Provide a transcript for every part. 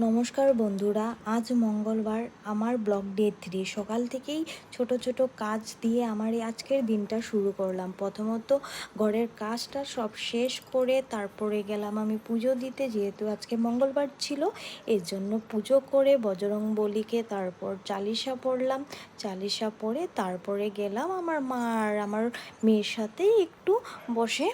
নমস্কার বন্ধুরা, আজ মঙ্গলবার, আমার ব্লগ ডে 3। সকাল থেকেই ছোট ছোট কাজ দিয়ে আমার এই আজকের দিনটা শুরু করলাম। প্রথমত ঘরের কাজটা সব শেষ করে তারপরে গেলাম আমি পুজো দিতে, যেহেতু আজকে মঙ্গলবার ছিল। এর জন্য পুজো করে বজরংবলীকে তারপর চালিশা পড়লাম। চালিশা পড়ে তারপরে গেলাম আমার মা আর আমার মেয়ের সাথে একটু বসে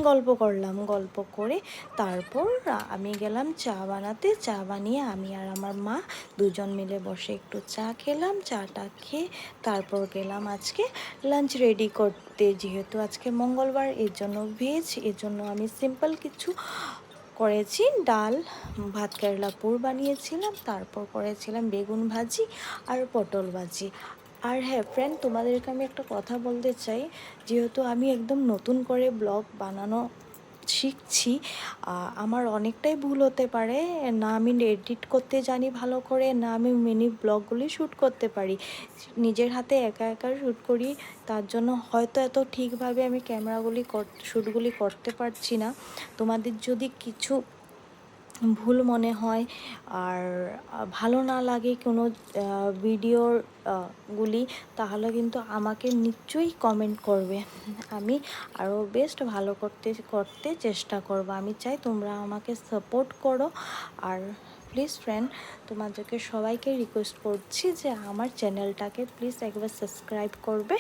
গল্প করলাম। গল্প করে তারপর আমি গেলাম চা বানাতে। চা বানিয়ে আমি আর আমার মা দুজন মিলে বসে একটু চা খেলাম। চাটা খেয়ে তারপর গেলাম আজকে লাঞ্চ রেডি করতে, যেহেতু আজকে মঙ্গলবার, এর জন্য ভেজ। এর জন্য আমি সিম্পল কিছু করেছি, ডাল, ভাত কেরেলা পুর বানিয়েছিলাম, তারপর করেছিলাম বেগুন ভাজি আর পটল ভাজি। আর হ্যাঁ ফ্রেন্ড, তোমাদেরকে আমি একটা কথা বলতে চাই। যেহেতু আমি একদম নতুন করে ব্লগ বানানো শিখছি, আমার অনেকটাই ভুল হতে পারে। না আমি এডিট করতে জানি ভালো করে, না আমি মিনি ব্লগগুলি শ্যুট করতে পারি। নিজের হাতে একা একা শ্যুট করি, তার জন্য হয়তো এত ঠিকভাবে আমি ক্যামেরাগুলি শ্যুটগুলি করতে পারছি না। তোমাদের যদি কিছু ভুল মনে হয় আর ভালো না লাগে কোনো ভিডিওর গুলি, তাহলে কিন্তু আমাকে নিশ্চয়ই কমেন্ট করবে। আমি আরও বেস্ট ভালো করতে করতে চেষ্টা করব। আমি চাই তোমরা আমাকে সাপোর্ট করো। আর প্লিজ ফ্রেন্ড, তোমাদেরকে সবাইকে রিকোয়েস্ট করছি যে আমার চ্যানেলটাকে প্লিজ একবার সাবস্ক্রাইব করবে।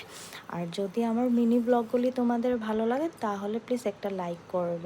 আর যদি আমার মিনি ব্লগগুলি তোমাদের ভালো লাগে তাহলে প্লিজ একটা লাইক করবে।